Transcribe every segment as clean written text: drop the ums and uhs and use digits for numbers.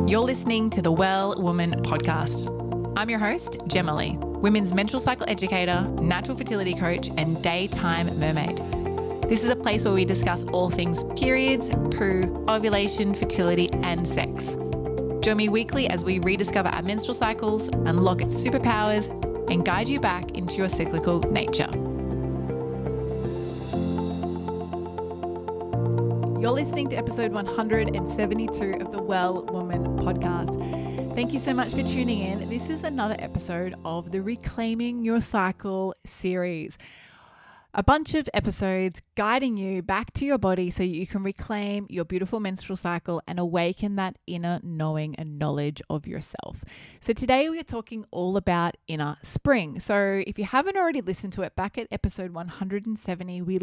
You're listening to the Well Woman podcast. I'm your host, Jema Lee, women's menstrual cycle educator, natural fertility coach, and daytime mermaid. This is a place where we discuss all things periods, poo, ovulation, fertility, and sex. Join me weekly as we rediscover our menstrual cycles, unlock its superpowers, and guide you back into your cyclical nature. You're listening to episode 172 of the Well Woman podcast. Thank you so much for tuning in. This is another episode of the Reclaiming Your Cycle series. A bunch of episodes guiding you back to your body so you can reclaim your beautiful menstrual cycle and awaken that inner knowing and knowledge of yourself. So today we are talking all about inner spring. So if you haven't already listened to it, back at episode 170, we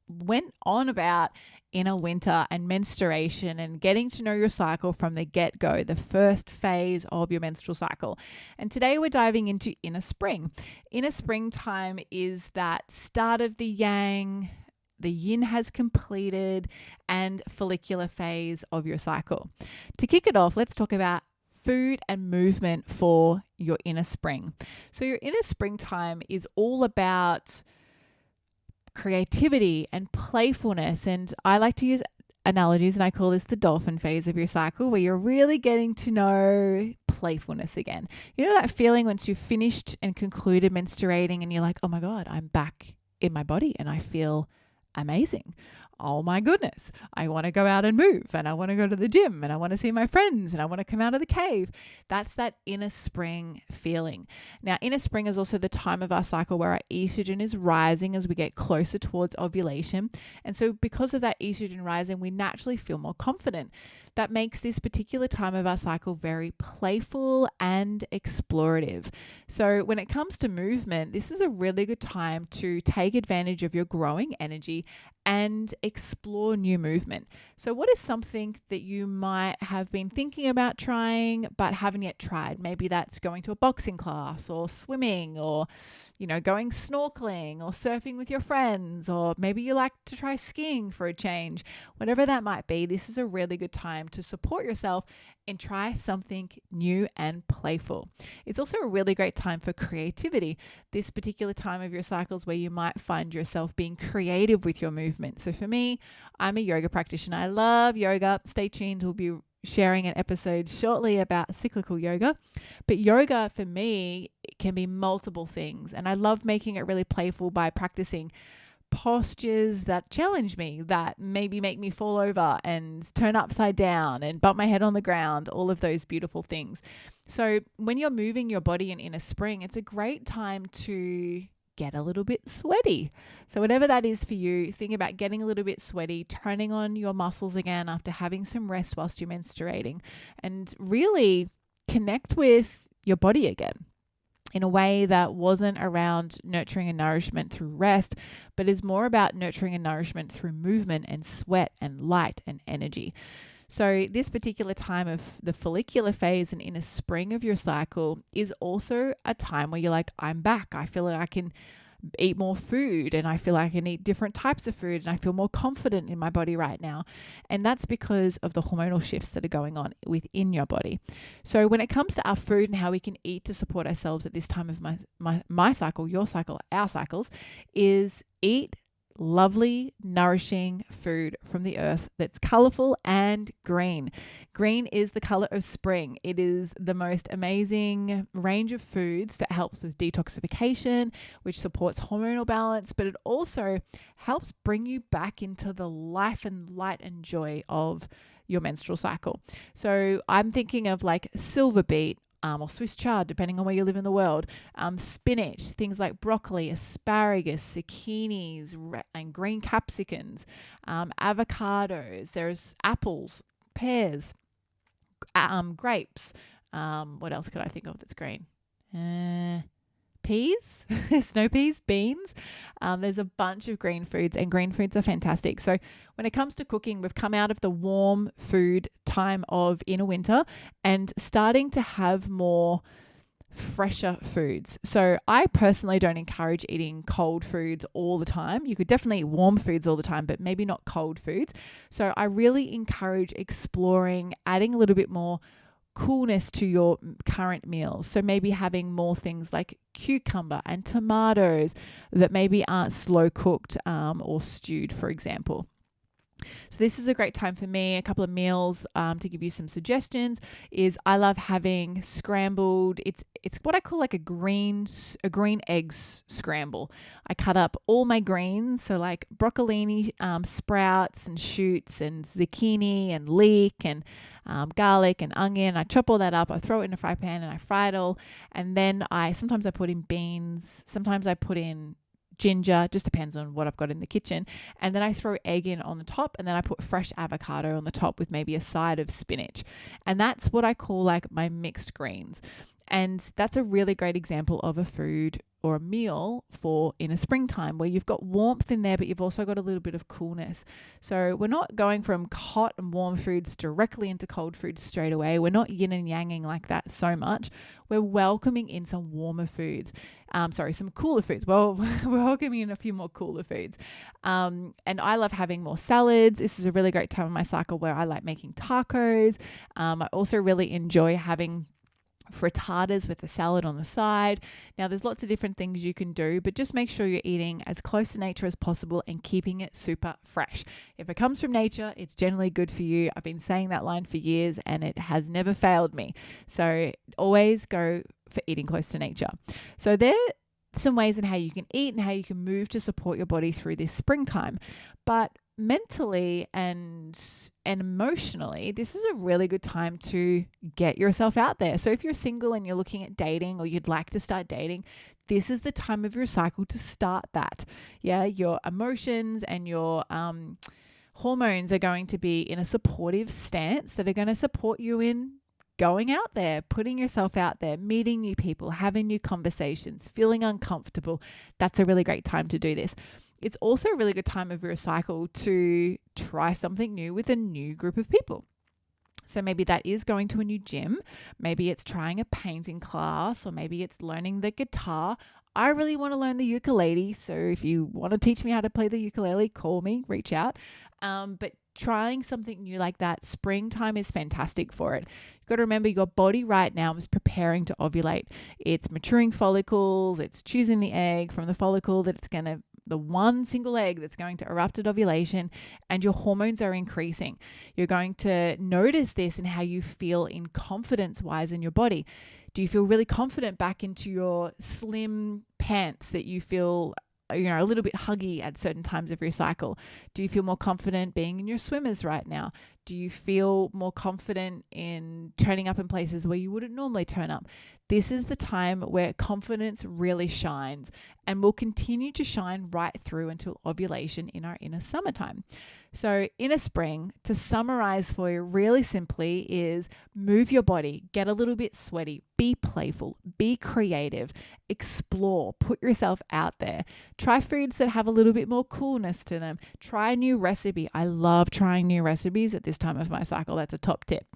went on about inner winter and menstruation and getting to know your cycle from the get-go, the first phase of your menstrual cycle. And today we're diving into inner spring. Inner springtime is that start of the yang, the yin has completed, and follicular phase of your cycle. To kick it off, let's talk about food and movement for your inner spring. So your inner springtime is all about creativity and playfulness. And I like to use analogies, and I call this the dolphin phase of your cycle, where you're really getting to know playfulness again. You know that feeling once you've finished and concluded menstruating and you're like, oh my God, I'm back in my body and I feel amazing. Oh my goodness, I want to go out and move, and I want to go to the gym, and I want to see my friends, and I want to come out of the cave. That's that inner spring feeling. Now, inner spring is also the time of our cycle where our estrogen is rising as we get closer towards ovulation. And so because of that estrogen rising, we naturally feel more confident. That makes this particular time of our cycle very playful and explorative. So when it comes to movement, this is a really good time to take advantage of your growing energy and explore new movement. So what is something that you might have been thinking about trying but haven't yet tried? Maybe that's going to a boxing class or swimming, or going snorkeling or surfing with your friends, or maybe you like to try skiing for a change. Whatever that might be, this is a really good time to support yourself and try something new and playful. It's also a really great time for creativity. This particular time of your cycles where you might find yourself being creative with your movement. So for me, I'm a yoga practitioner. I love yoga. Stay tuned. We'll be sharing an episode shortly about cyclical yoga. But yoga for me can be multiple things. And I love making it really playful by practicing postures that challenge me, that maybe make me fall over and turn upside down and bump my head on the ground, all of those beautiful things. So when you're moving your body in inner spring, it's a great time to get a little bit sweaty. So whatever that is for you, think about getting a little bit sweaty, turning on your muscles again after having some rest whilst you're menstruating, and really connect with your body again in a way that wasn't around nurturing and nourishment through rest, but is more about nurturing and nourishment through movement and sweat and light and energy. So this particular time of the follicular phase and inner spring of your cycle is also a time where you're like, I'm back. I feel like I can eat more food, and I feel like I can eat different types of food, and I feel more confident in my body right now. And that's because of the hormonal shifts that are going on within your body. So when it comes to our food and how we can eat to support ourselves at this time of my cycle, your cycle, our cycles, is eat lovely, nourishing food from the earth that's colorful and green. Green is the color of spring. It is the most amazing range of foods that helps with detoxification, which supports hormonal balance, but it also helps bring you back into the life and light and joy of your menstrual cycle. So I'm thinking of like silver beet, or Swiss chard, depending on where you live in the world, spinach, things like broccoli, asparagus, zucchinis, and green capsicums, avocados, there's apples, pears, grapes. What else could I think of that's green? Peas, snow peas, beans. There's a bunch of green foods, and green foods are fantastic. So when it comes to cooking, we've come out of the warm food time of inner winter and starting to have more fresher foods. So I personally don't encourage eating cold foods all the time. You could definitely eat warm foods all the time, but maybe not cold foods. So I really encourage exploring, adding a little bit more coolness to your current meals. So maybe having more things like cucumber and tomatoes that maybe aren't slow cooked or stewed, for example. So this is a great time for me. A couple of meals to give you some suggestions is I love having scrambled. It's what I call like a green eggs scramble. I cut up all my greens, so like broccolini, sprouts and shoots and zucchini and leek and garlic and onion. I chop all that up. I throw it in a fry pan and I fry it all. And then sometimes I put in beans. Sometimes I put in ginger, just depends on what I've got in the kitchen. And then I throw egg in on the top, and then I put fresh avocado on the top with maybe a side of spinach. And that's what I call like my mixed greens. And that's a really great example of a food or a meal for in a springtime where you've got warmth in there, but you've also got a little bit of coolness. So we're not going from hot and warm foods directly into cold foods straight away. We're not yin and yanging like that so much. We're welcoming in some warmer foods. Some cooler foods. Well, we're welcoming in a few more cooler foods. And I love having more salads. This is a really great time in my cycle where I like making tacos. I also really enjoy having frittatas with a salad on the side. Now, there's lots of different things you can do, but just make sure you're eating as close to nature as possible and keeping it super fresh. If it comes from nature, it's generally good for you. I've been saying that line for years and it has never failed me. So always go for eating close to nature. So there are some ways in how you can eat and how you can move to support your body through this springtime. But mentally and emotionally, this is a really good time to get yourself out there. So if you're single and you're looking at dating or you'd like to start dating, this is the time of your cycle to start that. Yeah, your emotions and your hormones are going to be in a supportive stance that are going to support you in going out there, putting yourself out there, meeting new people, having new conversations, feeling uncomfortable. That's a really great time to do this. It's also a really good time of your cycle to try something new with a new group of people. So maybe that is going to a new gym. Maybe it's trying a painting class, or maybe it's learning the guitar. I really want to learn the ukulele. So if you want to teach me how to play the ukulele, call me, reach out. But trying something new like that, springtime is fantastic for it. You've got to remember your body right now is preparing to ovulate. It's maturing follicles. It's choosing the egg from the follicle that it's going to the one single egg that's going to erupt at ovulation, and your hormones are increasing. You're going to notice this in how you feel in confidence-wise in your body. Do you feel really confident back into your slim pants that you feel a little bit huggy at certain times of your cycle? Do you feel more confident being in your swimmers right now? Do you feel more confident in turning up in places where you wouldn't normally turn up? This is the time where confidence really shines and will continue to shine right through until ovulation in our inner summertime. So inner spring, to summarize for you really simply, is move your body, get a little bit sweaty, be playful, be creative, explore, put yourself out there. Try foods that have a little bit more coolness to them. Try a new recipe. I love trying new recipes at this time of my cycle. That's a top tip.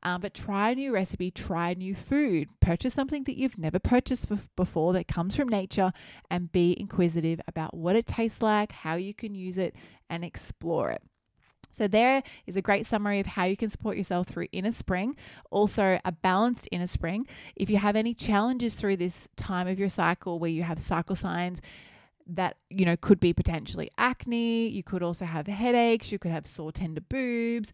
But try a new recipe, try new food, purchase something that you've never purchased before that comes from nature, and be inquisitive about what it tastes like, how you can use it, and explore it. So there is a great summary of how you can support yourself through inner spring, also a balanced inner spring. If you have any challenges through this time of your cycle where you have cycle signs that, could be potentially acne, you could also have headaches, you could have sore tender boobs,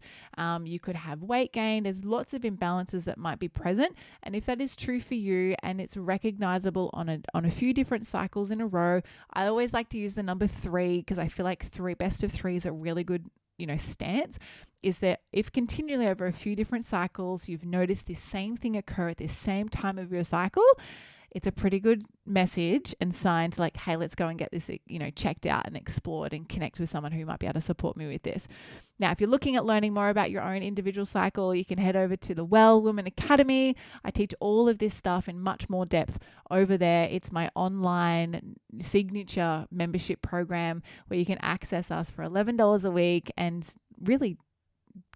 you could have weight gain. There's lots of imbalances that might be present. And if that is true for you and it's recognizable on a few different cycles in a row, I always like to use the number 3 because I feel like best of 3 is a really good stance. Is that if continually over a few different cycles you've noticed this same thing occur at this same time of your cycle, it's a pretty good message and sign to like, hey, let's go and get this, checked out and explored and connect with someone who might be able to support me with this. Now, if you're looking at learning more about your own individual cycle, you can head over to the Well Women Academy. I teach all of this stuff in much more depth over there. It's my online signature membership program where you can access us for $11 a week and really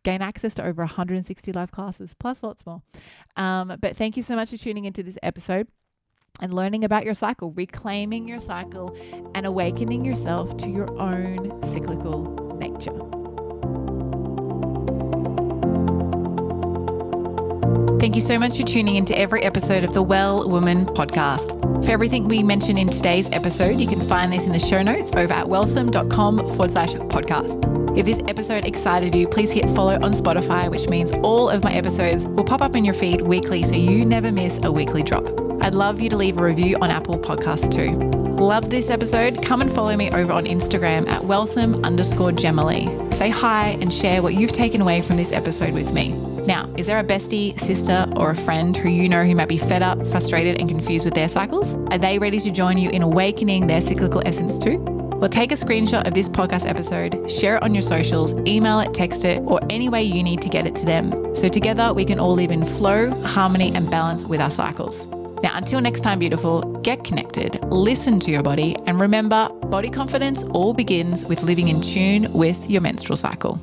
gain access to over 160 live classes, plus lots more. But thank you so much for tuning into this episode and learning about your cycle, reclaiming your cycle, and awakening yourself to your own cyclical nature. Thank you so much for tuning into every episode of the Well Woman podcast. For everything we mentioned in today's episode, you can find this in the show notes over at wellsome.com/podcast. If this episode excited you, please hit follow on Spotify, which means all of my episodes will pop up in your feed weekly so you never miss a weekly drop. I'd love you to leave a review on Apple Podcasts too. Love this episode? Come and follow me over on Instagram at wellsome_Jema. Say hi and share what you've taken away from this episode with me. Now, is there a bestie, sister, or a friend who you know who might be fed up, frustrated, and confused with their cycles? Are they ready to join you in awakening their cyclical essence too? Well, take a screenshot of this podcast episode, share it on your socials, email it, text it, or any way you need to get it to them. So together we can all live in flow, harmony, and balance with our cycles. Now, until next time, beautiful, get connected, listen to your body, and remember, body confidence all begins with living in tune with your menstrual cycle.